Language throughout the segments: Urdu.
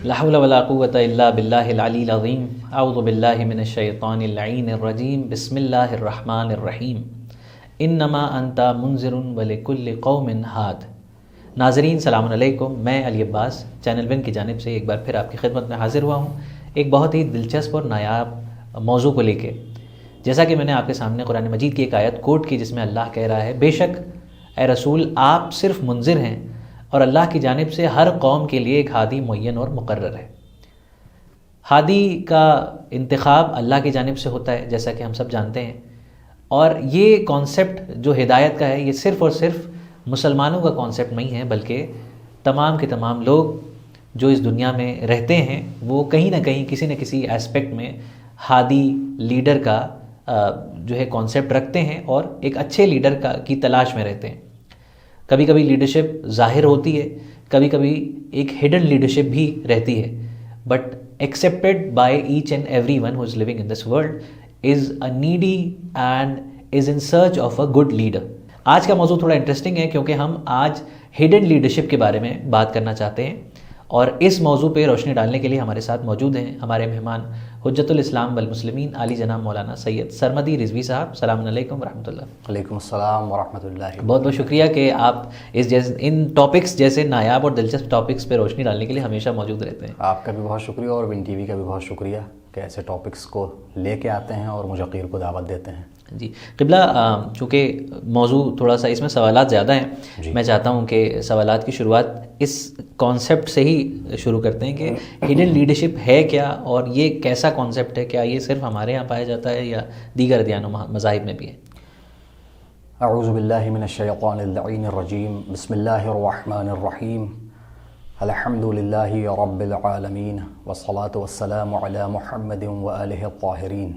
لا حول ولا قوة الا باللہ العلی العظیم اعوذ باللہ من الشیطان اللعین الرجیم بسم اللہ الرحمن الرحیم انما انت منذر ولکل قوم ہاد۔ ناظرین السلام علیکم، میں علی عباس چینل ون کی جانب سے ایک بار پھر آپ کی خدمت میں حاضر ہوا ہوں ایک بہت ہی دلچسپ اور نایاب موضوع کو لے کے۔ جیسا کہ میں نے آپ کے سامنے قرآن مجید کی ایک آیت کوٹ کی جس میں اللہ کہہ رہا ہے بے شک اے رسول آپ صرف منذر ہیں اور اللہ کی جانب سے ہر قوم کے لیے ایک ہادی معین اور مقرر ہے۔ ہادی کا انتخاب اللہ کی جانب سے ہوتا ہے جیسا کہ ہم سب جانتے ہیں، اور یہ کانسیپٹ جو ہدایت کا ہے یہ صرف اور صرف مسلمانوں کا کانسیپٹ نہیں ہے، بلکہ تمام کے تمام لوگ جو اس دنیا میں رہتے ہیں وہ کہیں نہ کہیں کسی نہ کسی ایسپیکٹ میں ہادی لیڈر کا جو ہے کانسیپٹ رکھتے ہیں اور ایک اچھے لیڈر کی تلاش میں رہتے ہیں۔ کبھی کبھی لیڈرشپ ظاہر ہوتی ہے، کبھی کبھی ایک ہڈن لیڈرشپ بھی رہتی ہے، but accepted by each and every one who is living in this world is a needy and is in search of a good leader. آج کا موضوع تھوڑا انٹرسٹنگ ہے کیونکہ ہم آج ہڈن لیڈرشپ کے بارے میں بات کرنا چاہتے ہیں، اور اس موضوع پہ روشنی ڈالنے کے لیے ہمارے ساتھ موجود ہیں ہمارے مہمان حجت الاسلام والمسلمین عالی جناب مولانا سید سرمدی رضوی صاحب۔ السلام علیکم ورحمۃ اللہ۔ وعلیکم السلام ورحمۃ اللہ۔ بہت بہت شکریہ کہ آپ ان ٹاپکس جیسے نایاب اور دلچسپ ٹاپکس پہ روشنی ڈالنے کے لیے ہمیشہ موجود رہتے ہیں۔ آپ کا بھی بہت شکریہ اور ون ٹی وی کا بھی بہت شکریہ کہ ایسے ٹاپکس کو لے کے آتے ہیں اور مجاقیر کو دعوت دیتے ہیں۔ جی قبلہ، چونکہ موضوع تھوڑا سا اس میں سوالات زیادہ ہیں، میں چاہتا ہوں کہ سوالات کی شروعات اس کانسیپٹ سے ہی شروع کرتے ہیں کہ ہڈن لیڈرشپ ہے کیا اور یہ کیسا کانسیپٹ ہے؟ کیا یہ صرف ہمارے یہاں پایا جاتا ہے یا دیگر ادیان و مذاہب میں بھی ہے؟ اعوذ باللہ من الشیطان اللعین الرجیم بسم اللہ الرحمن الرحیم الحمد للہ رب العالمین والصلاة والسلام علی محمد وآلہ الطاہرین۔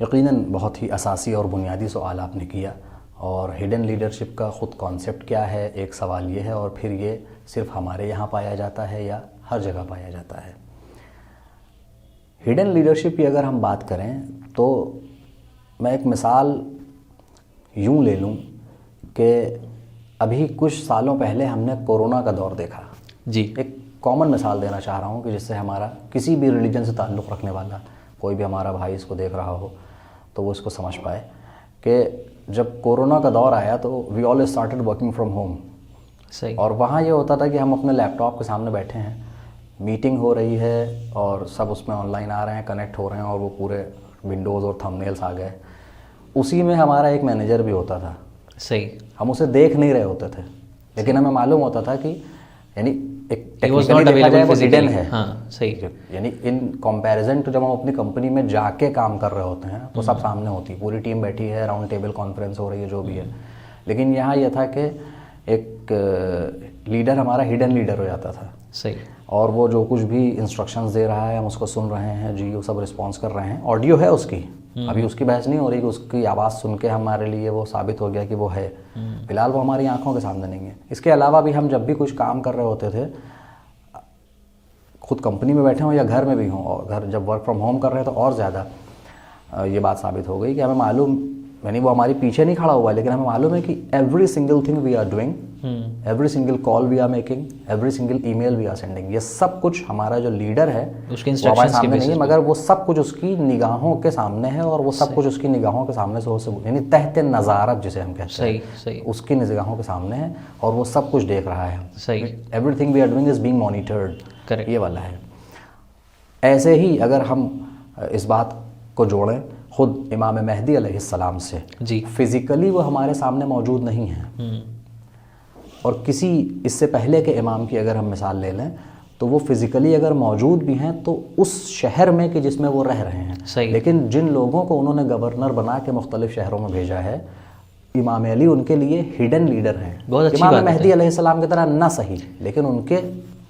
یقیناً بہت ہی اساسی اور بنیادی سوال آپ نے کیا، اور ہڈن لیڈرشپ کا خود کانسیپٹ کیا ہے ایک سوال یہ ہے، اور پھر یہ صرف ہمارے یہاں پایا جاتا ہے یا ہر جگہ پایا جاتا ہے۔ ہڈن لیڈرشپ کی اگر ہم بات کریں تو میں ایک مثال یوں لے لوں کہ ابھی کچھ سالوں پہلے ہم نے کورونا کا دور دیکھا۔ جی ایک کامن مثال دینا چاہ رہا ہوں کہ جس سے ہمارا کسی بھی ریلیجن سے تعلق رکھنے والا کوئی بھی ہمارا بھائی اس کو دیکھ رہا ہو تو وہ اس کو سمجھ پائے کہ جب کورونا کا دور آیا تو وی آل اسٹارٹڈ ورکنگ فرام ہوم۔ صحیح۔ اور وہاں یہ ہوتا تھا کہ ہم اپنے لیپ ٹاپ کے سامنے بیٹھے ہیں، میٹنگ ہو رہی ہے اور سب اس میں آن لائن آ رہے ہیں، کنیکٹ ہو رہے ہیں، اور وہ پورے ونڈوز اور تھم نیلس آ گئے۔ اسی میں ہمارا ایک مینیجر بھی ہوتا تھا۔ صحیح۔ ہم اسے دیکھ نہیں رہے ہوتے تھے لیکن ہمیں معلوم ہوتا تھا کہ یعنی ایک ٹیکنیکلی دیکھا جائے وہ ہڈن ہے۔ ہاں صحیح۔ یعنی ان کمپیریزن ٹو جب ہم اپنی کمپنی میں جا کے کام کر رہے ہوتے ہیں تو سب سامنے ہوتی ہے، پوری ٹیم بیٹھی ہے، راؤنڈ ٹیبل کانفرنس ہو رہی ہے، جو بھی ہے، لیکن یہاں یہ تھا کہ ایک لیڈر ہمارا ہڈن لیڈر ہو جاتا تھا۔ صحیح۔ اور وہ جو کچھ بھی انسٹرکشنز دے رہا ہے ہم اس کو سن رہے ہیں، جی وہ سب رسپانس کر رہے ہیں، آڈیو ہے اس کی، ابھی اس کی بحث نہیں ہو رہی کہ اس کی آواز سن کے ہمارے لیے وہ ثابت ہو گیا کہ وہ ہے، فی الحال وہ ہماری آنکھوں کے سامنے نہیں ہے۔ اس کے علاوہ بھی ہم جب بھی کچھ کام کر رہے ہوتے تھے، خود کمپنی میں بیٹھے ہوں یا گھر میں بھی ہوں، اور گھر جب ورک فرام ہوم کر رہے ہیں تو اور زیادہ یہ بات ثابت ہو گئی کہ ہمیں معلوم، یعنی وہ ہماری پیچھے نہیں کھڑا ہوا لیکن ہمیں معلوم ہے کہ every single thing we are doing, every single call we are making, every single email we are sending, یہ سب کچھ ہمارا جو لیڈر ہے اس کے انسٹرکشنز کے نہیں ہے، مگر وہ سب کچھ اس کی نگاہوں کے سامنے ہے، اور وہ سب کچھ اس کی نگاہوں کے سامنے سے یعنی تحت نظارت جسے ہم کہتے ہیں، صحیح، اس کی نگاہوں کے سامنے ہے اور وہ سب کچھ دیکھ رہا ہے۔ صحیح۔ Everything we are doing is being monitored, correct, یہ والا ہے۔ ایسے ہی اگر ہم اس بات کو جوڑیں خود امام مہدی علیہ السلام سے، جی فزیکلی وہ ہمارے سامنے موجود نہیں ہیں، اور کسی اس سے پہلے کے امام کی اگر ہم مثال لے لیں تو وہ فزیکلی اگر موجود بھی ہیں تو اس شہر میں کہ جس میں وہ رہ رہے ہیں، صحیح، لیکن جن لوگوں کو انہوں نے گورنر بنا کے مختلف شہروں میں بھیجا ہے، امام علی ان کے لیے ہڈن لیڈر ہیں۔ بہت اچھی امام مہدی علیہ السلام کی طرح نہ صحیح، لیکن ان کے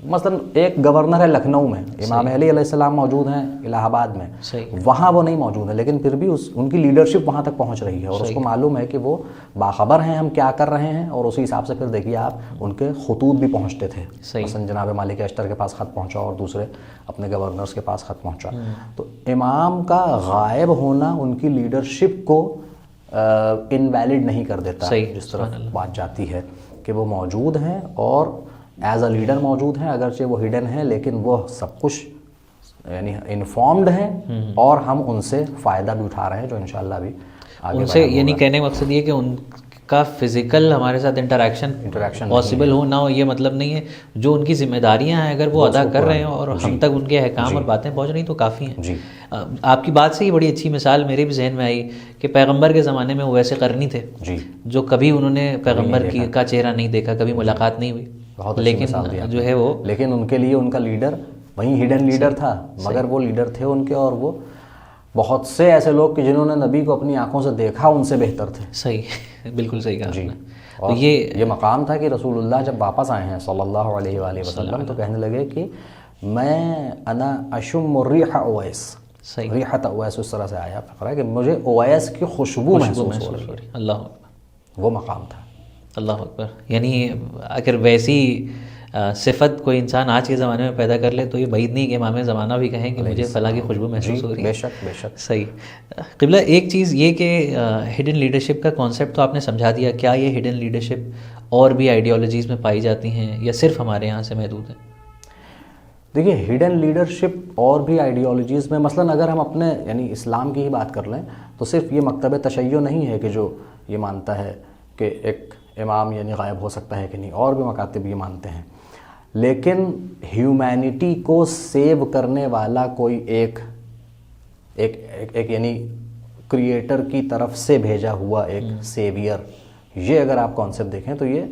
مثلا ایک گورنر ہے لکھنؤ میں، امام علی علیہ السلام موجود ہیں الہ آباد میں، وہاں وہ نہیں موجود ہیں، لیکن پھر بھی ان کی لیڈرشپ وہاں تک پہنچ رہی ہے، اور اس کو معلوم ہے کہ وہ باخبر ہیں ہم کیا کر رہے ہیں، اور اسی حساب سے پھر دیکھیے آپ ان کے خطوط بھی پہنچتے تھے، مثلا جناب مالک اشتر کے پاس خط پہنچا اور دوسرے اپنے گورنرز کے پاس خط پہنچا۔ تو امام کا غائب ہونا ان کی لیڈرشپ کو انویلڈ نہیں کر دیتا، جس طرح بات جاتی ہے کہ وہ موجود ہیں اور ایز اے لیڈر موجود ہیں، اگرچہ وہ ہڈن ہیں لیکن وہ سب کچھ یعنی انفارمڈ ہیں، اور ہم ان سے فائدہ بھی اٹھا رہے ہیں، جو انشاءاللہ بھی آگے ان سے یعنی کہنے کا مقصد یہ کہ ان کا فزیکل ہمارے ساتھ انٹریکشن پاسبل ہو نہ ہو، یہ مطلب نہیں ہے. جو ان کی ذمہ داریاں ہیں اگر وہ ادا کر رہے ہیں اور ہم تک ان کے احکام اور باتیں پہنچ رہی تو کافی ہیں. جی آپ کی بات سے ہی بڑی اچھی مثال میرے بھی ذہن میں آئی کہ پیغمبر کے زمانے میں وہ ویسے قرنی تھے جی جو کبھی انہوں نے پیغمبر کا چہرہ نہیں دیکھا، کبھی ملاقات نہیں ہوئی، بہت اچھی مثال دی لیکن آپ جو نے. ہے وہ لیکن ان کے لیے ان کا لیڈر وہیں ہڈن لیڈر تھا، مگر وہ لیڈر تھے ان کے، اور وہ بہت سے ایسے لوگ کہ جنہوں نے نبی کو اپنی آنکھوں سے دیکھا ان سے بہتر تھے. صحیح، بالکل صحیح کہا جی. آپ نے. اور یہ مقام تھا کہ رسول اللہ جب واپس آئے ہیں صلی اللہ علیہ وآلہ وسلم تو کہنے لگے کہ میں انا اشم ریح اویس، ریحت اویس، اس طرح سے آیا فقرہ کہ مجھے اویس کی خوشبو محسوس ہو رہی ہے. اللہ اکبر، وہ مقام تھا. اللہ اکبر. یعنی اگر ویسی صفت کوئی انسان آج کے زمانے میں پیدا کر لے تو یہ بعید نہیں کہ امام زمانہ بھی کہیں کہ مجھے فلاں کی خوشبو محسوس ہو رہی ہے. بے شک بے شک. صحیح. قبلہ ایک چیز یہ کہ ہڈن لیڈرشپ کا کانسیپٹ تو آپ نے سمجھا دیا، کیا یہ ہڈن لیڈرشپ اور بھی آئیڈیالوجیز میں پائی جاتی ہیں یا صرف ہمارے یہاں سے محدود ہے؟ دیکھیے ہڈن لیڈرشپ اور بھی آئیڈیالوجیز میں، مثلاً اگر ہم اپنے یعنی اسلام کی ہی بات کر لیں تو صرف یہ مکتب تشیع نہیں ہے کہ جو یہ مانتا ہے کہ ایک امام یعنی غائب ہو سکتا ہے کہ نہیں، اور بھی مکاتب یہ مانتے ہیں. لیکن ہیومینٹی کو سیو کرنے والا کوئی ایک یعنی کریٹر کی طرف سے بھیجا ہوا ایک سیویئر، یہ اگر آپ کانسیپٹ دیکھیں تو یہ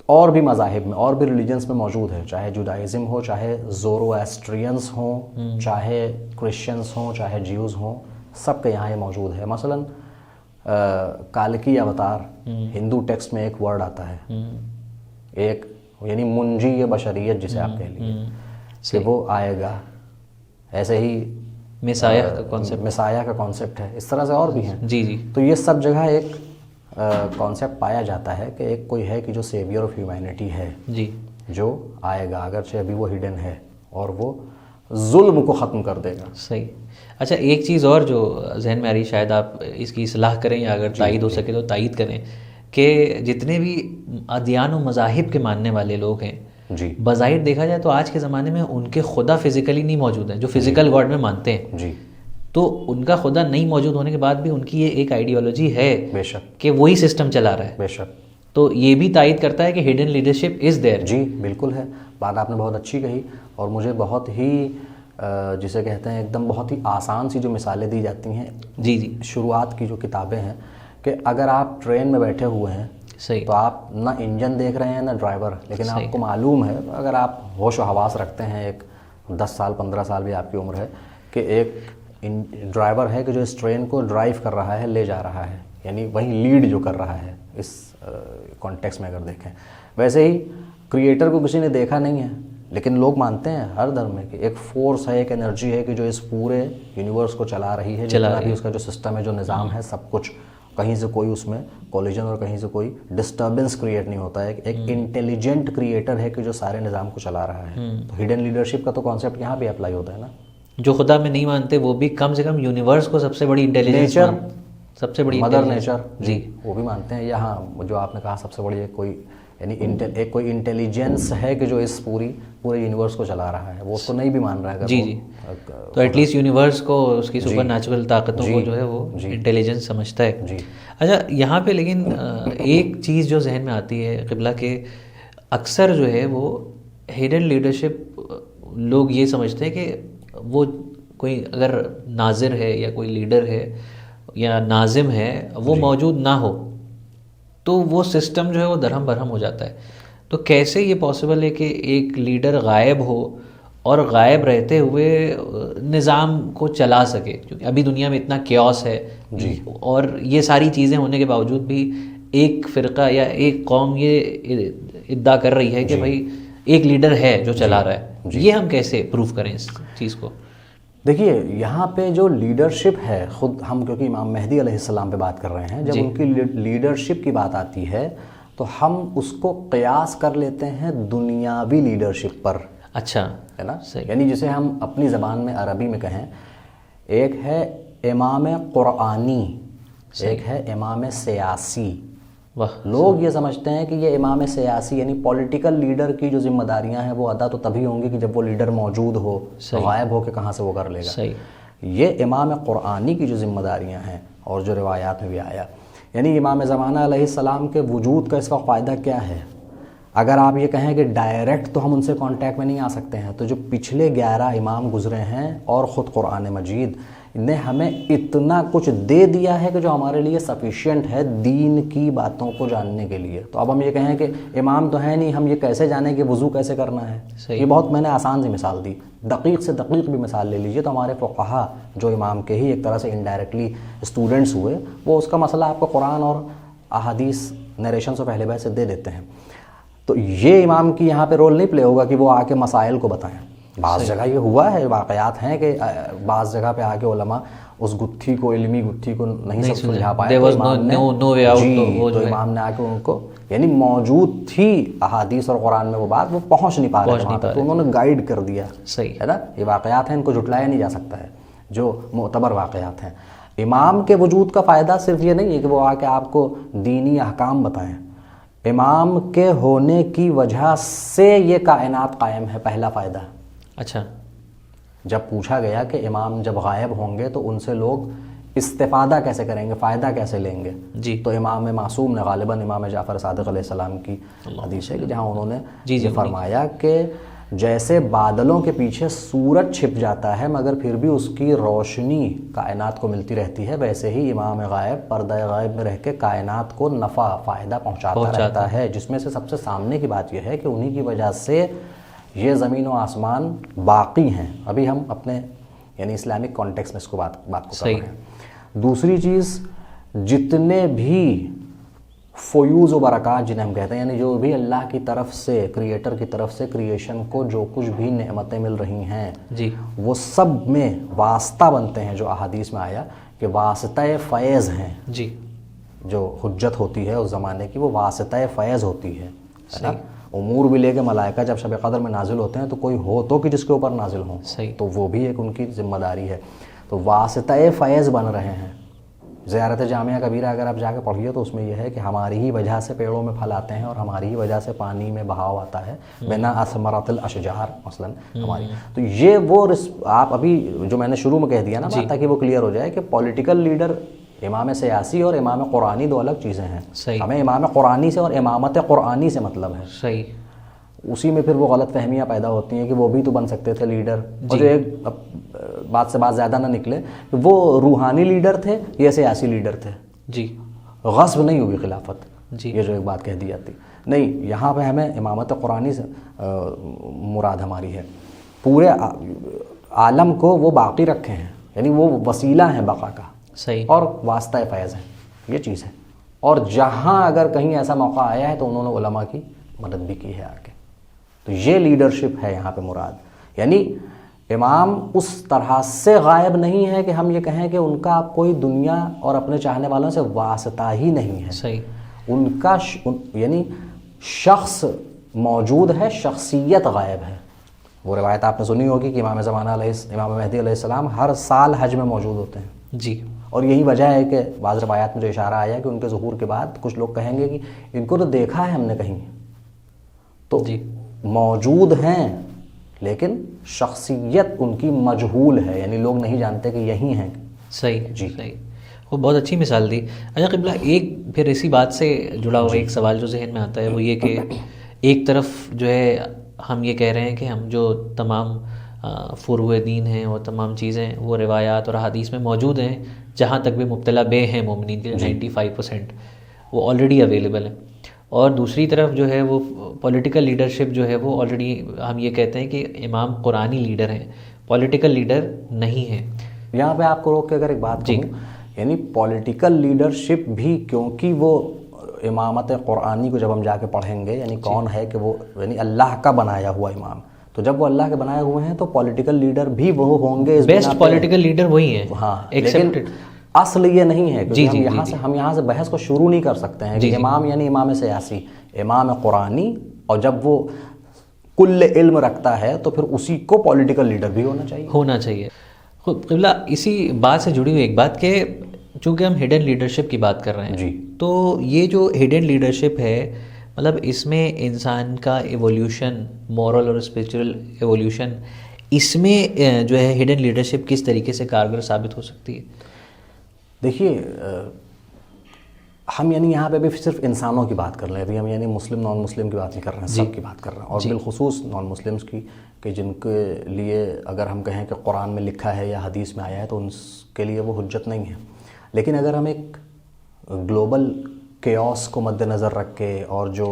اور بھی مذاہب میں اور بھی ریلیجنس میں موجود ہے، چاہے جوڈائزم ہو، چاہے زورواسٹرینس ہوں، چاہے کرسچنس ہوں، چاہے جیوز ہوں، سب کے یہاں یہ موجود ہے. مثلاً کالکی اوتار ہندو ٹیکسٹ میں ایک ورڈ آتا ہے، ایک یعنی منجی بشریت جسے آپ کہہ لیجیے کہ وہ آئے گا. ایسے ہی مسایہ کا کانسیپٹ ہے، اس طرح سے اور بھی ہیں. جی جی. تو یہ سب جگہ ایک کانسیپٹ پایا جاتا ہے کہ ایک کوئی ہے کہ جو سیویئر آف ہیومینٹی ہے، جی، جو آئے گا، اگرچہ ابھی وہ ہڈن ہے، اور وہ ظلم کو ختم کر دے گا. صحیح. اچھا ایک چیز اور جو ذہن میں آ رہی، شاید آپ اس کی اصلاح کریں یا اگر تائید ہو سکے تو تائید کریں، کہ جتنے بھی ادیان و مذاہب کے ماننے والے لوگ ہیں جی بظاہر دیکھا جائے تو آج کے زمانے میں ان کے خدا فزیکلی نہیں موجود ہیں، جو فزیکل گاڈ میں مانتے ہیں. جی. تو ان کا خدا نہیں موجود ہونے کے بعد بھی ان کی یہ ایک آئیڈیالوجی ہے بے شک کہ وہی سسٹم چلا رہا ہے. بے شک. تو یہ بھی تائید کرتا ہے کہ ہڈن لیڈرشپ از دیئر. جی بالکل ہے، بات آپ نے بہت اچھی کہی، اور مجھے بہت ہی جسے کہتے ہیں ایک دم بہت ہی آسان سی جو مثالیں دی جاتی ہیں جی جی شروعات کی جو کتابیں ہیں، کہ اگر آپ ٹرین میں بیٹھے ہوئے ہیں صحیح تو آپ نہ انجن دیکھ رہے ہیں نہ ڈرائیور، لیکن آپ کو معلوم ہے، اگر آپ ہوش و حواس رکھتے ہیں، ایک 10 سال 15 سال بھی آپ کی عمر ہے، کہ ایک ڈرائیور ہے کہ جو اس ٹرین کو ڈرائیو کر رہا ہے، لے جا رہا ہے، یعنی وہی لیڈ جو کر رہا ہے اس کانٹیکس میں اگر دیکھیں. ویسے ہی کریٹر کو کسی نے دیکھا نہیں ہے، لیکن لوگ مانتے ہیں ہر دھرم میں کہ ایک فورس ہے، ایک انرجی ہے کہ جو اس پورے یونیورس کو چلا رہی ہے، جتنا بھی اس کا جو سسٹم ہے، جو نظام ہے، سب کچھ، کہیں سے کوئی اس میں کولیجن اور کہیں سے کوئی ڈسٹربنس کریٹ نہیں ہوتا ہے. ایک انٹیلیجنٹ کریٹر ہے کہ جو سارے نظام کو چلا رہا ہے. تو ہڈن لیڈرشپ کا تو کانسیپٹ یہاں بھی اپلائی ہوتا ہے نا. جو خدا میں نہیں مانتے وہ بھی کم سے کم یونیورس کو سب سے بڑی انٹیلیجنس، سب سے بڑی مدر نیچر، جی وہ بھی مانتے ہیں. یہاں جو آپ نے کہا سب سے بڑی ایک کوئی یعنی ایک کوئی انٹیلیجنس ہے کہ جو اس پورے یونیورس کو چلا رہا ہے، وہ اس کو نہیں بھی مان رہا ہے. جی جی. تو ایٹ لیسٹ یونیورس کو، اس کی سپر نیچرل طاقتوں کو جو ہے وہ انٹیلیجنس سمجھتا ہے. جی. اچھا یہاں پہ لیکن ایک چیز جو ذہن میں آتی ہے قبلہ، کہ اکثر جو ہے وہ ہڈن لیڈرشپ لوگ یہ سمجھتے ہیں کہ وہ کوئی اگر ناظر ہے یا کوئی لیڈر ہے یا ناظم ہے وہ موجود نہ ہو تو وہ سسٹم جو ہے وہ درہم برہم ہو جاتا ہے. تو کیسے یہ پاسبل ہے کہ ایک لیڈر غائب ہو اور غائب رہتے ہوئے نظام کو چلا سکے؟ کیونکہ ابھی دنیا میں اتنا کیوس ہے جی، اور یہ ساری چیزیں ہونے کے باوجود بھی ایک فرقہ یا ایک قوم یہ ادعا کر رہی ہے کہ بھائی ایک لیڈر ہے جو چلا رہا ہے. یہ ہم کیسے پروف کریں اس چیز کو؟ دیکھیے یہاں پہ جو لیڈرشپ ہے، خود ہم کیونکہ امام مہدی علیہ السلام پہ بات کر رہے ہیں، جب ان کی لیڈرشپ کی بات آتی ہے تو ہم اس کو قیاس کر لیتے ہیں دنیاوی لیڈرشپ پر. اچھا ہے نا، یعنی جسے ہم اپنی زبان میں عربی میں کہیں، ایک ہے امام قرآنی، ایک ہے امام سیاسی. لوگ یہ سمجھتے ہیں کہ یہ امام سیاسی یعنی پولیٹیکل لیڈر کی جو ذمہ داریاں ہیں وہ ادا تو تبھی ہوں گی کہ جب وہ لیڈر موجود ہو، غائب ہو کے کہاں سے وہ کر لے گا۔ یہ امام قرآنی کی جو ذمہ داریاں ہیں اور جو روایات میں بھی آیا، یعنی امام زمانہ علیہ السلام کے وجود کا اس وقت فائدہ کیا ہے؟ اگر آپ یہ کہیں کہ ڈائریکٹ تو ہم ان سے کانٹیکٹ میں نہیں آ سکتے ہیں، تو جو پچھلے 11 امام گزرے ہیں اور خود قرآن مجید نے ہمیں اتنا کچھ دے دیا ہے کہ جو ہمارے لیے سفیشینٹ ہے دین کی باتوں کو جاننے کے لیے۔ تو اب ہم یہ کہیں کہ امام تو ہے نہیں، ہم یہ کیسے جانیں کہ وضو کیسے کرنا ہے؟ یہ بہت میں نے آسان سی مثال دی، دقیق سے دقیق بھی مثال لے لیجئے تو ہمارے فقہا جو امام کے ہی ایک طرح سے انڈائریکٹلی اسٹوڈنٹس ہوئے، وہ اس کا مسئلہ آپ کو قرآن اور احادیث نیریشن سے پہلے سے دے دیتے ہیں۔ تو یہ امام کی یہاں پہ رول نہیں پلے ہوگا کہ وہ آ کے مسائل کو بتائیں۔ بعض جگہ یہ ہوا ہے، واقعات ہیں کہ بعض جگہ پہ آ کے علماء اس گتھی کو، علمی گتھی کو نہیں سمجھا پائے، تو امام نے آ کے ان کو، یعنی موجود تھی احادیث اور قرآن میں وہ بات، وہ پہنچ نہیں پا رہے تھے تو انہوں نے گائیڈ کر دیا، ہے نا۔ یہ واقعات ہیں، ان کو جھٹلایا نہیں جا سکتا ہے، جو معتبر واقعات ہیں۔ امام کے وجود کا فائدہ صرف یہ نہیں ہے کہ وہ آ کے آپ کو دینی احکام بتائیں، امام کے ہونے کی وجہ سے یہ کائنات قائم ہے، پہلا فائدہ۔ اچھا، جب پوچھا گیا کہ امام جب غائب ہوں گے تو ان سے لوگ استفادہ کیسے کریں گے، فائدہ کیسے لیں گے، تو امام معصوم نے، غالباً امام جعفر صادق علیہ السلام کی حدیث ہے کہ جہاں انہوں نے یہ فرمایا کہ جیسے بادلوں کے پیچھے سورج چھپ جاتا ہے مگر پھر بھی اس کی روشنی کائنات کو ملتی رہتی ہے، ویسے ہی امام غائب پردہ غائب میں رہ کے کائنات کو نفع فائدہ پہنچاتا رہتا ہے، جس میں سے سب سے سامنے کی بات یہ ہے کہ انہی کی وجہ سے یہ زمین و آسمان باقی ہیں۔ ابھی ہم اپنے یعنی اسلامک کانٹیکس میں اس کو بات کو کر رہے ہیں۔ دوسری چیز، جتنے بھی فیوز و برکات جنہیں ہم کہتے ہیں، یعنی جو بھی اللہ کی طرف سے، کریٹر کی طرف سے کریشن کو جو کچھ بھی نعمتیں مل رہی ہیں، وہ سب میں واسطہ بنتے ہیں، جو احادیث میں آیا کہ واسطہ فیض ہیں۔ جو حجت ہوتی ہے اس زمانے کی، وہ واسطہ فیض ہوتی ہے۔ امور بھی لے کے ملائکہ جب شب قدر میں نازل ہوتے ہیں تو کوئی ہو تو کہ جس کے اوپر نازل ہوں، تو وہ بھی ایک ان کی ذمہ داری ہے۔ تو واسطہ فیض بن رہے ہیں۔ زیارت جامعہ کبیرہ اگر آپ جا کے پڑھیے تو اس میں یہ ہے کہ ہماری ہی وجہ سے پیڑوں میں پھل آتے ہیں اور ہماری ہی وجہ سے پانی میں بہاؤ آتا ہے، بنا اثمرات الاشجار مثلا ہماری۔ تو یہ وہ آپ ابھی جو میں نے شروع میں کہہ دیا نا بات، تاکہ وہ کلیئر ہو جائے کہ پولیٹیکل لیڈر، امام سیاسی اور امام قرآنی دو الگ چیزیں ہیں۔ ہمیں امام قرآنی سے اور امامت قرآنی سے مطلب ہے۔ اسی میں پھر وہ غلط فہمیاں پیدا ہوتی ہیں کہ وہ بھی تو بن سکتے تھے لیڈر، اور جو ایک بات سے بات زیادہ نہ نکلے کہ وہ روحانی لیڈر تھے یا سیاسی لیڈر تھے، غصب نہیں ہوئی خلافت، یہ جو ایک بات کہہ دی جاتی نہیں۔ یہاں پہ ہمیں امامت قرآنی سے مراد ہماری ہے، پورے عالم کو وہ باقی رکھے ہیں، یعنی وہ وسیلہ ہیں بقا کا، اور واسطہ فیض ہے، یہ چیز ہے۔ اور جہاں اگر کہیں ایسا موقع آیا ہے تو انہوں نے علماء کی مدد بھی کی ہے آ کے، تو یہ لیڈرشپ ہے یہاں پہ مراد۔ یعنی امام اس طرح سے غائب نہیں ہے کہ ہم یہ کہیں کہ ان کا کوئی دنیا اور اپنے چاہنے والوں سے واسطہ ہی نہیں ہے، ان کا یعنی شخص موجود ہے، شخصیت غائب ہے۔ وہ روایت آپ نے سنی ہوگی کہ امام زمانہ امام مہدی علیہ السلام ہر سال حج میں موجود ہوتے ہیں، اور یہی وجہ ہے کہ بعض روایات میں جو اشارہ آیا کہ ان کے ظہور کے بعد کچھ لوگ کہیں گے کہ ان کو تو دیکھا ہے ہم نے کہیں، تو موجود ہیں لیکن شخصیت ان کی مجہول ہے، یعنی لوگ نہیں جانتے کہ یہی ہیں۔ صحیح، وہ بہت اچھی مثال دی۔ اچھا قبلہ، ایک پھر اسی بات سے جڑا ہوا ایک سوال جو ذہن میں آتا ہے وہ یہ کہ ایک طرف جو ہے ہم یہ کہہ رہے ہیں کہ ہم جو تمام فروع دین ہیں اور تمام چیزیں وہ روایات اور احادیث میں موجود ہیں، جہاں تک بھی مبتلا بے ہیں مومنین کے 95% وہ آلریڈی اویلیبل ہیں، اور دوسری طرف جو ہے وہ پولیٹیکل لیڈرشپ جو ہے وہ آلریڈی ہم یہ کہتے ہیں کہ امام قرآنی لیڈر ہیں، پولیٹیکل لیڈر نہیں ہیں۔ یہاں پہ آپ کو روک کے اگر ایک بات کہوں، یعنی پولیٹیکل لیڈرشپ بھی، کیونکہ وہ امامت قرآنی کو جب ہم جا کے پڑھیں گے، یعنی کون ہے کہ وہ یعنی اللہ کا بنایا ہوا امام، تو جب وہ اللہ کے بنائے ہوئے ہیں تو پولیٹیکل لیڈر بھی وہ ہوں گے، بیسٹ پولیٹیکل لیڈر وہی ہیں۔ ہاں، لیکن اصل یہ نہیں ہے، کیونکہ ہم یہاں سے بحث کو شروع نہیں کر سکتے ہیں کہ امام یعنی امام سیاسی، امام قرآنی، اور جب وہ کل علم رکھتا ہے تو پھر اسی کو پولیٹیکل لیڈر بھی ہونا چاہیے۔ قبلہ، اسی بات سے جڑی ہوئی ایک بات کہ چونکہ ہم ہڈن لیڈرشپ کی بات کر رہے ہیں جی، تو یہ جو ہڈن لیڈرشپ ہے مطلب اس میں انسان کا ایولیوشن، مورل اور اسپریچول ایولیوشن، اس میں جو ہے ہڈن لیڈرشپ کس طریقے سے کارگر ثابت ہو سکتی ہے؟ دیکھیے ہم یعنی یہاں پہ بھی صرف انسانوں کی بات کر رہے ہیں، ابھی ہم یعنی مسلم نان مسلم کی بات نہیں کر رہے ہیں، سب کی بات کر رہے ہیں، اور بالخصوص نان مسلمس کی، کہ جن کے لیے اگر ہم کہیں کہ قرآن میں لکھا ہے یا حدیث میں آیا ہے تو ان کے لیے وہ حجت نہیں ہے. لیکن اگر ہم ایک گلوبل کیوس کو مد نظر رکھ کے اور جو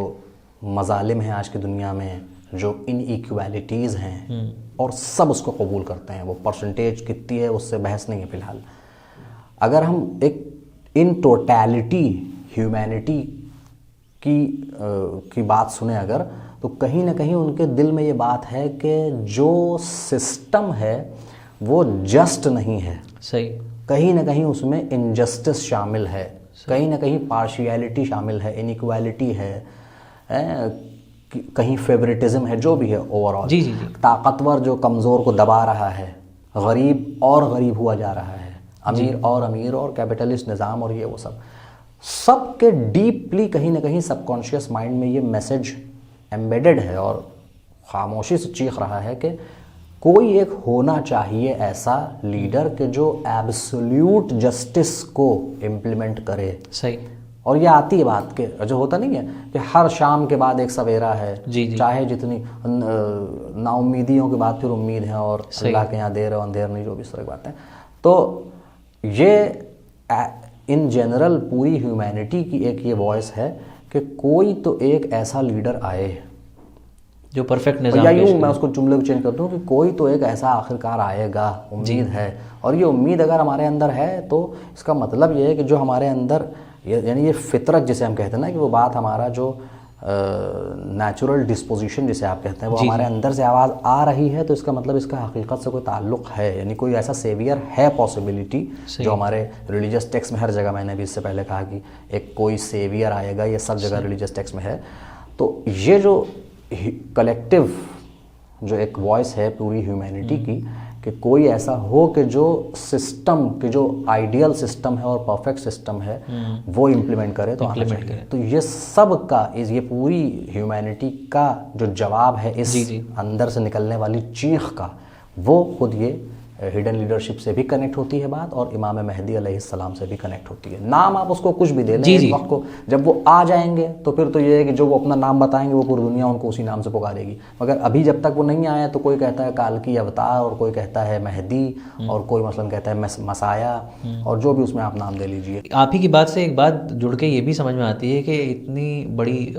مظالم ہیں آج کی دنیا میں، جو ان ایکویلٹیز ہیں اور سب اس کو قبول کرتے ہیں، وہ پرسنٹیج کتنی ہے اس سے بحث نہیں ہے فی الحال. اگر ہم ایک ان ٹوٹیلٹی ہیومینٹی کی بات سنیں اگر، تو کہیں نہ کہیں ان کے دل میں یہ بات ہے کہ جو سسٹم ہے وہ جسٹ نہیں ہے. صحیح. کہیں نہ کہیں اس میں انجسٹس شامل ہے، کہیں نہ کہیں پارشیلٹی شامل ہے، انیکویلٹی ہے، کہیں فیوریٹزم ہے، جو بھی ہے اوور آل. جی جی جی. طاقتور جو کمزور کو دبا رہا ہے، غریب اور غریب ہوا جا رہا ہے، امیر اور امیر، اور کیپٹلسٹ نظام، اور یہ وہ سب کے ڈیپلی کہیں نہ کہیں سب کانشیس مائنڈ میں یہ میسج ایمبیڈڈ ہے اور خاموشی سے چیخ رہا ہے کہ کوئی ایک ہونا چاہیے ایسا لیڈر کہ جو ایبسلیوٹ جسٹس کو امپلیمنٹ کرے. صحیح. اور یہ آتی ہے بات کہ جو ہوتا نہیں ہے کہ ہر شام کے بعد ایک سویرا ہے، چاہے جتنی نا امیدیوں کے بعد پھر امید ہے، اور اللہ کے یہاں دیر اور اندھیر نہیں، جو بھی اس طرح کی بات ہے. تو یہ ان جنرل پوری ہیومینٹی کی ایک یہ وائس ہے کہ کوئی تو ایک ایسا لیڈر آئے جو پرفیکٹ نظام، یا یوں میں اس کو جملے کو چینج کرتا ہوں کہ کوئی تو ایک ایسا آخرکار آئے گا، امید ہے. اور یہ امید اگر ہمارے اندر ہے تو اس کا مطلب یہ ہے کہ جو ہمارے اندر یعنی یہ فطرت جسے ہم کہتے ہیں نا، کہ وہ بات ہمارا جو نیچرل ڈسپوزیشن جسے آپ کہتے ہیں وہ ہمارے اندر سے آواز آ رہی ہے، تو اس کا مطلب اس کا حقیقت سے کوئی تعلق ہے، یعنی کوئی ایسا سیویئر ہے پاسبلٹی جو ہمارے ریلیجس ٹیکسٹ میں ہر جگہ، میں نے بھی اس سے پہلے کہا کہ ایک کوئی سیویئر آئے گا، یہ سب جگہ ریلیجس ٹیکسٹ میں ہے. تو یہ جو کلیکٹیو جو ایک وائس ہے پوری ہیومینٹی کی کہ کوئی ایسا ہو کہ جو سسٹم کہ جو آئیڈیل سسٹم ہے اور پرفیکٹ سسٹم ہے وہ امپلیمنٹ کرے تو آنا چاہیے. تو یہ سب کا یہ پوری ہیومینٹی کا جو جواب ہے اس اندر سے نکلنے والی چیخ کا، وہ خود یہ ہڈن لیڈرشپ سے بھی کنیکٹ ہوتی ہے بات، اور امام مہدی علیہ السلام سے بھی کنیکٹ ہوتی ہے. نام آپ اس کو کچھ بھی دے لیں، اس وقت کو جب وہ آ جائیں گے تو پھر تو یہ ہے کہ جو وہ اپنا نام بتائیں گے وہ پوری دنیا ان کو اسی نام سے پکارے گی. مگر ابھی جب تک وہ نہیں آیا تو کوئی کہتا ہے کالکی اوتار، اور کوئی کہتا ہے مہدی، اور کوئی مثلاً کہتا ہے مسایا، اور جو بھی اس میں آپ نام دے لیجئے. آپ ہی کی بات سے ایک بات جڑ کے یہ بھی سمجھ میں آتی ہے کہ اتنی بڑی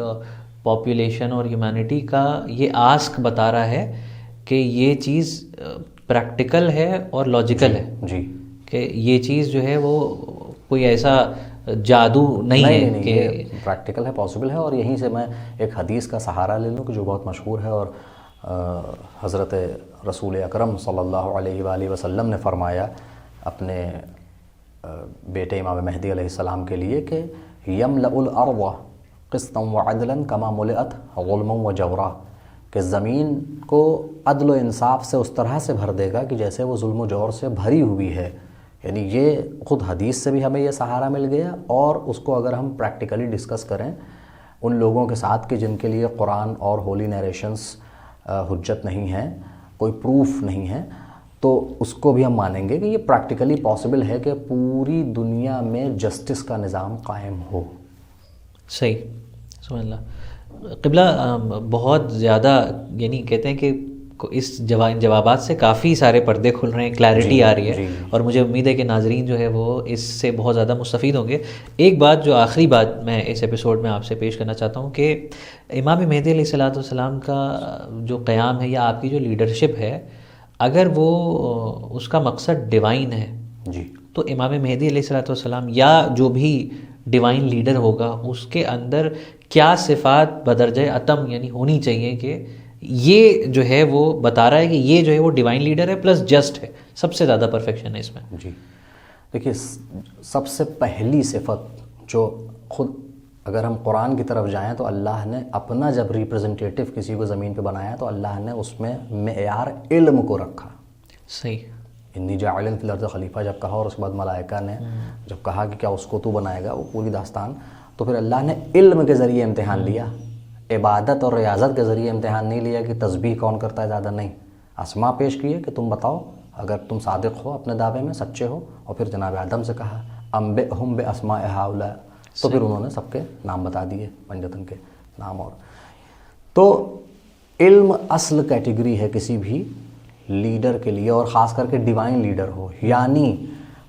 پاپولیشن اور ہیومینٹی کا یہ آسک بتا رہا ہے کہ یہ چیز پریکٹیکل ہے اور لاجیکل ہے. جی. کہ یہ چیز جو ہے وہ کوئی ایسا جادو نہیں ہے کہ پریکٹیکل ہے، پاسبل ہے. اور یہیں سے میں ایک حدیث کا سہارا لے لوں کہ جو بہت مشہور ہے، اور حضرت رسول اکرم صلی اللہ علیہ وآلہ وسلم نے فرمایا اپنے بیٹے امام مہدی علیہ السلام کے لیے کہ یملأ الارض قسطا وعدلا کما ملئت ظلما وجورا، کہ زمین کو عدل و انصاف سے اس طرح سے بھر دے گا کہ جیسے وہ ظلم و جور سے بھری ہوئی ہے. یعنی یہ خود حدیث سے بھی ہمیں یہ سہارا مل گیا، اور اس کو اگر ہم پریکٹیکلی ڈسکس کریں ان لوگوں کے ساتھ کہ جن کے لیے قرآن اور ہولی نیریشنز حجت نہیں ہیں، کوئی پروف نہیں ہے، تو اس کو بھی ہم مانیں گے کہ یہ پریکٹیکلی پاسبل ہے کہ پوری دنیا میں جسٹس کا نظام قائم ہو. صحیح. سبحان اللہ. قبلہ بہت زیادہ یعنی کہتے ہیں کہ اس جوابات سے کافی سارے پردے کھل رہے ہیں، کلیئرٹی آ رہی ہے، اور مجھے امید ہے کہ ناظرین جو ہے وہ اس سے بہت زیادہ مستفید ہوں گے. ایک بات جو آخری بات میں اس ایپیسوڈ میں آپ سے پیش کرنا چاہتا ہوں کہ امام مہدی علیہ السلام کا جو قیام ہے یا آپ کی جو لیڈرشپ ہے، اگر وہ اس کا مقصد ڈیوائن ہے تو امام مہدی علیہ السلام یا جو بھی ڈیوائن لیڈر ہوگا اس کے اندر کیا صفات بدرجہ اتم یعنی ہونی چاہیے کہ یہ جو ہے وہ بتا رہا ہے کہ یہ جو ہے وہ ڈیوائن لیڈر ہے پلس جسٹ ہے، سب سے زیادہ پرفیکشن ہے اس میں. جی دیکھیے، سب سے پہلی صفت جو خود اگر ہم قرآن کی طرف جائیں تو اللہ نے اپنا جب ریپرزنٹیٹیو کسی کو زمین پہ بنایا تو اللہ نے اس میں معیار علم کو رکھا. صحیح. انی جاعل فی الارض خلیفہ جب کہا اور اس کے بعد ملائکہ نے جب کہا کہ کیا اس کو تو بنائے گا، وہ پوری داستان، تو پھر اللہ نے علم کے ذریعے امتحان لیا، عبادت اور ریاضت کے ذریعے امتحان نہیں لیا کہ تسبیح کون کرتا ہے زیادہ، نہیں، اسماء پیش کیے کہ تم بتاؤ اگر تم صادق ہو اپنے دعوے میں، سچے ہو، اور پھر جناب آدم سے کہا انبئہم باسماء ہؤلاء، تو پھر انہوں نے سب کے نام بتا دیے، پنجتن کے نام۔ اور تو علم اصل کیٹیگری ہے کسی بھی لیڈر کے لیے، اور خاص کر کے ڈیوائن لیڈر ہو، یعنی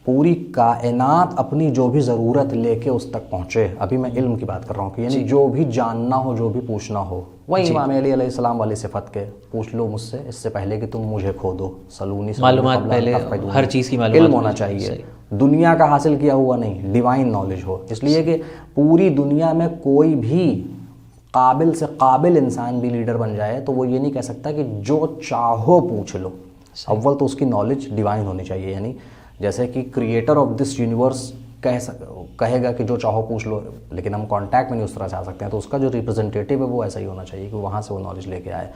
پوری کائنات اپنی جو بھی ضرورت لے کے اس تک پہنچے۔ ابھی میں علم کی بات کر رہا ہوں کہ یعنی جو بھی جاننا ہو، جو بھی پوچھنا ہو، وہی امام علی علیہ السلام والی صفت کے، پوچھ لو مجھ سے اس سے پہلے کہ تم مجھے کھودو، سلونی، معلومات پہلے، ہر چیز کی معلومات علم ہونا چاہیے، دنیا کا حاصل کیا ہوا نہیں، ڈیوائن نالج ہو، اس لیے کہ پوری دنیا میں کوئی بھی قابل سے قابل انسان بھی لیڈر بن جائے تو وہ یہ نہیں کہہ سکتا کہ جو چاہو پوچھ لو، اول تو اس کی نالج ڈیوائن ہونی چاہیے، یعنی جیسے کہ کریٹر آف دس یونیورس کہے گا کہ جو چاہو پوچھ لو، لیکن ہم کانٹیکٹ میں نہیں اس طرح سے آ سکتے ہیں، تو اس کا جو ریپرزنٹیٹیو ہے وہ ایسا ہی ہونا چاہیے کہ وہاں سے وہ نالج لے کے آئے۔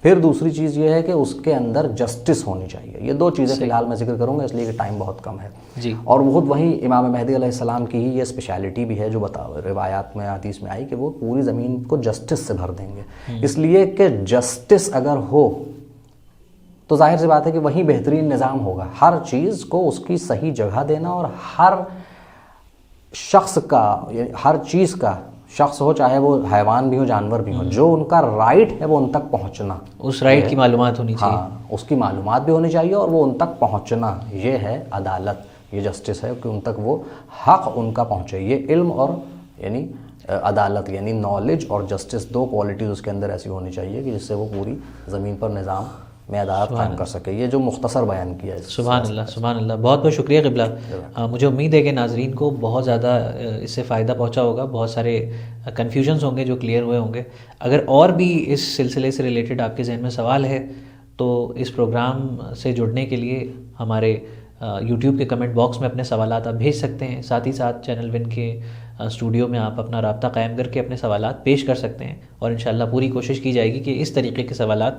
پھر دوسری چیز یہ ہے کہ اس کے اندر جسٹس ہونی چاہیے۔ یہ دو چیزیں فی الحال میں ذکر کروں گا اس لیے کہ ٹائم بہت کم ہے جی، اور خود وہی امام مہدی علیہ السلام کی ہی یہ اسپیشلٹی بھی ہے جو روایات میں حدیث میں آئی کہ وہ پوری زمین کو جسٹس سے بھر دیں گے، اس لیے کہ جسٹس اگر ہو تو ظاہر سی بات ہے کہ وہی بہترین نظام ہوگا، ہر چیز کو اس کی صحیح جگہ دینا، اور ہر شخص کا، ہر چیز کا، شخص ہو چاہے وہ حیوان بھی ہو جانور بھی ہو، جو ان کا رائٹ ہے وہ ان تک پہنچنا، اس رائٹ کی معلومات ہونی چاہیے، ہاں اس کی معلومات بھی ہونی چاہیے اور وہ ان تک پہنچنا، یہ ہے عدالت، یہ جسٹس ہے کہ ان تک وہ حق ان کا پہنچے۔ یہ علم اور یعنی عدالت یعنی نالج اور جسٹس، دو کوالٹیز اس کے اندر ایسی ہونی چاہیے کہ جس سے وہ پوری زمین پر نظام میں عدالت قائم کر سکے۔ یہ جو مختصر بیان کیا ہے، سبحان اللہ، سبحان اللہ، بہت بہت شکریہ قبلہ۔ مجھے امید ہے کہ ناظرین کو بہت زیادہ اس سے فائدہ پہنچا ہوگا، بہت سارے کنفیوژنز ہوں گے جو کلیئر ہوئے ہوں گے۔ اگر اور بھی اس سلسلے سے ریلیٹڈ آپ کے ذہن میں سوال ہے تو اس پروگرام سے جڑنے کے لیے ہمارے یوٹیوب کے کمنٹ باکس میں اپنے سوالات آپ بھیج سکتے ہیں، ساتھ ہی ساتھ چینل ون کے اسٹوڈیو میں آپ اپنا رابطہ قائم کر کے اپنے سوالات پیش کر سکتے ہیں، اور انشاءاللہ پوری کوشش کی جائے گی کہ اس طریقے کے سوالات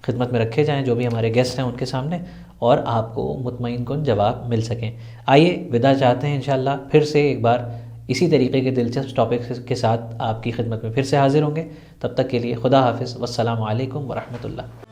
خدمت میں رکھے جائیں جو بھی ہمارے گیسٹ ہیں ان کے سامنے، اور آپ کو مطمئن کن جواب مل سکیں۔ آئیے ودا چاہتے ہیں، انشاءاللہ پھر سے ایک بار اسی طریقے کے دلچسپ ٹاپک کے ساتھ آپ کی خدمت میں پھر سے حاضر ہوں گے۔ تب تک کے لیے خدا حافظ، والسلام علیکم ورحمۃ اللہ۔